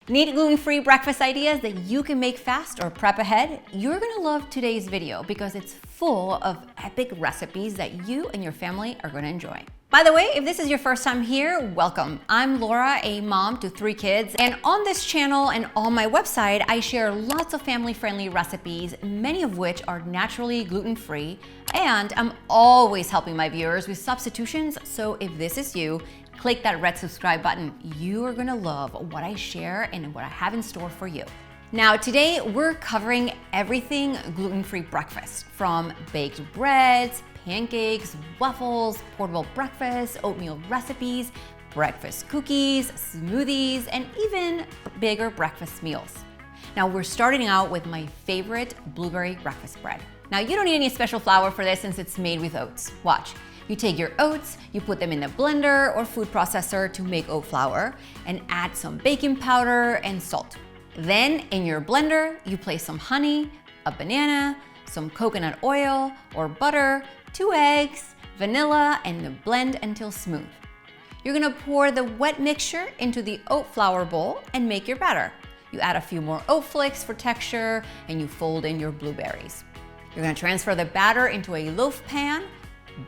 Need gluten-free breakfast ideas that you can make fast or prep ahead? You're gonna love today's video because it's full of epic recipes that you and your family are gonna enjoy. By the way, if this is your first time here, welcome. I'm Laura, a mom to 3 kids, and on this channel and on my website, I share lots of family-friendly recipes, many of which are naturally gluten-free, and I'm always helping my viewers with substitutions, so if this is you, click that red subscribe button. You are gonna love what I share and what I have in store for you. Now today, we're covering everything gluten-free breakfast, from baked breads, pancakes, waffles, portable breakfast, oatmeal recipes, breakfast cookies, smoothies, and even bigger breakfast meals. Now we're starting out with my favorite blueberry breakfast bread. Now you don't need any special flour for this since it's made with oats. Watch. You take your oats, you put them in the blender or food processor to make oat flour, and add some baking powder and salt. Then in your blender, you place some honey, a banana, some coconut oil or butter, 2 eggs, vanilla, and blend until smooth. You're gonna pour the wet mixture into the oat flour bowl and make your batter. You add a few more oat flakes for texture and you fold in your blueberries. You're gonna transfer the batter into a loaf pan,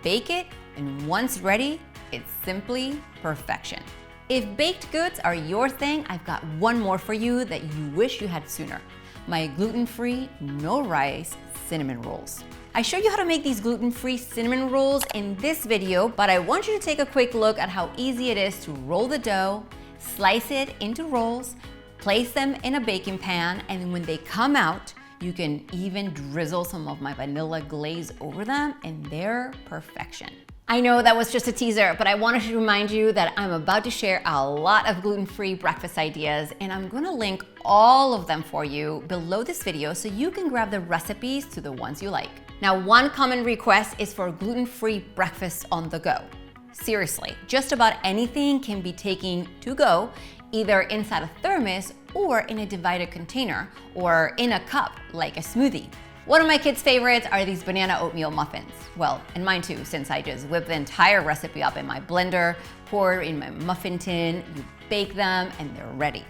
bake it, and once ready, it's simply perfection. If baked goods are your thing, I've got one more for you that you wish you had sooner. My gluten-free, no rice cinnamon rolls. I show you how to make these gluten-free cinnamon rolls in this video, but I want you to take a quick look at how easy it is to roll the dough, slice it into rolls, place them in a baking pan, and when they come out, you can even drizzle some of my vanilla glaze over them, and they're perfection. I know that was just a teaser, but I wanted to remind you that I'm about to share a lot of gluten-free breakfast ideas, and I'm gonna link all of them for you below this video so you can grab the recipes to the ones you like. Now, one common request is for gluten-free breakfast on the go. Seriously, just about anything can be taken to go, either inside a thermos or in a divided container, or in a cup like a smoothie. One of my kids' favorites are these banana oatmeal muffins. Well, and mine too, since I just whip the entire recipe up in my blender, pour in my muffin tin, you bake them, and they're ready.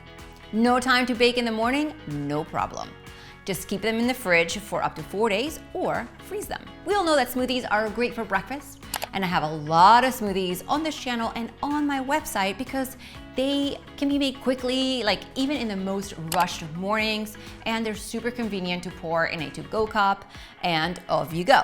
No time to bake in the morning? No problem. Just keep them in the fridge for up to 4 days or freeze them. We all know that smoothies are great for breakfast, and I have a lot of smoothies on this channel and on my website because they can be made quickly, like even in the most rushed mornings, and they're super convenient to pour in a to-go cup, and off you go.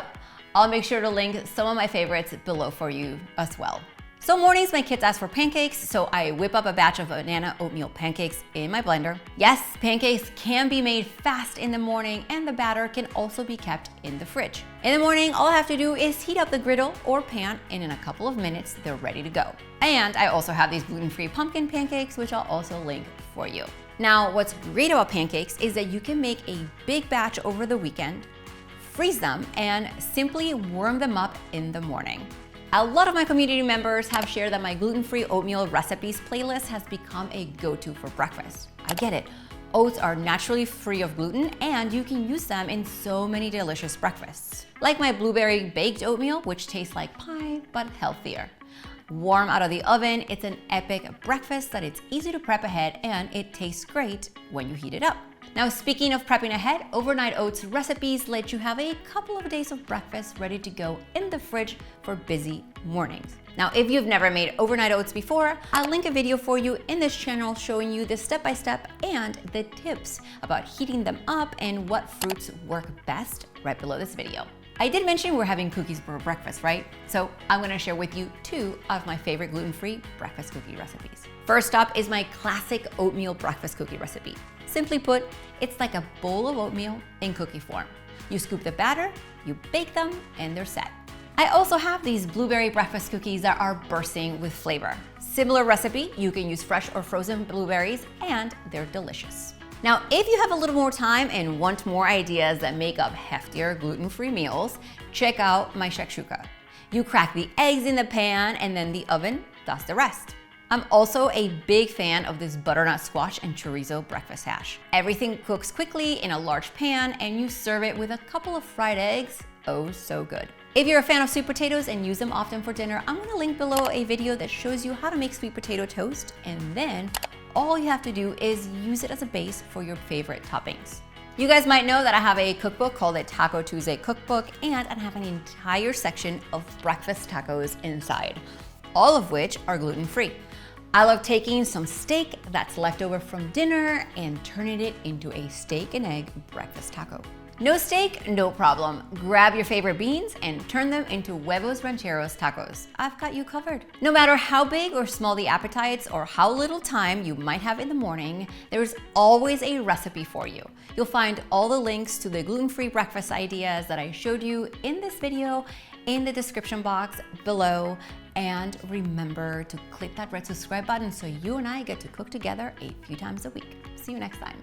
I'll make sure to link some of my favorites below for you as well. So mornings, my kids ask for pancakes, so I whip up a batch of banana oatmeal pancakes in my blender. Yes, pancakes can be made fast in the morning, and the batter can also be kept in the fridge. In the morning, all I have to do is heat up the griddle or pan, and in a couple of minutes, they're ready to go. And I also have these gluten-free pumpkin pancakes, which I'll also link for you. Now, what's great about pancakes is that you can make a big batch over the weekend, freeze them, and simply warm them up in the morning. A lot of my community members have shared that my gluten-free oatmeal recipes playlist has become a go-to for breakfast. I get it. Oats are naturally free of gluten, and you can use them in so many delicious breakfasts. Like my blueberry baked oatmeal, which tastes like pie, but healthier. Warm out of the oven, it's an epic breakfast that it's easy to prep ahead, and it tastes great when you heat it up. Now, speaking of prepping ahead, overnight oats recipes let you have a couple of days of breakfast ready to go in the fridge for busy mornings. Now, if you've never made overnight oats before, I'll link a video for you in this channel showing you the step-by-step and the tips about heating them up and what fruits work best right below this video. I did mention we're having cookies for breakfast, right? So I'm gonna share with you 2 of my favorite gluten-free breakfast cookie recipes. First up is my classic oatmeal breakfast cookie recipe. Simply put, it's like a bowl of oatmeal in cookie form. You scoop the batter, you bake them, and they're set. I also have these blueberry breakfast cookies that are bursting with flavor. Similar recipe, you can use fresh or frozen blueberries, and they're delicious. Now, if you have a little more time and want more ideas that make up heftier gluten-free meals, check out my Shakshuka. You crack the eggs in the pan and then the oven does the rest. I'm also a big fan of this butternut squash and chorizo breakfast hash. Everything cooks quickly in a large pan and you serve it with a couple of fried eggs. Oh, so good. If you're a fan of sweet potatoes and use them often for dinner, I'm gonna link below a video that shows you how to make sweet potato toast and then all you have to do is use it as a base for your favorite toppings. You guys might know that I have a cookbook called a Taco Tuesday Cookbook, and I have an entire section of breakfast tacos inside, all of which are gluten-free. I love taking some steak that's left over from dinner and turning it into a steak and egg breakfast taco. No steak? No problem. Grab your favorite beans and turn them into huevos rancheros tacos. I've got you covered. No matter how big or small the appetites or how little time you might have in the morning, there's always a recipe for you. You'll find all the links to the gluten-free breakfast ideas that I showed you in this video in the description box below. And remember to click that red subscribe button so you and I get to cook together a few times a week. See you next time.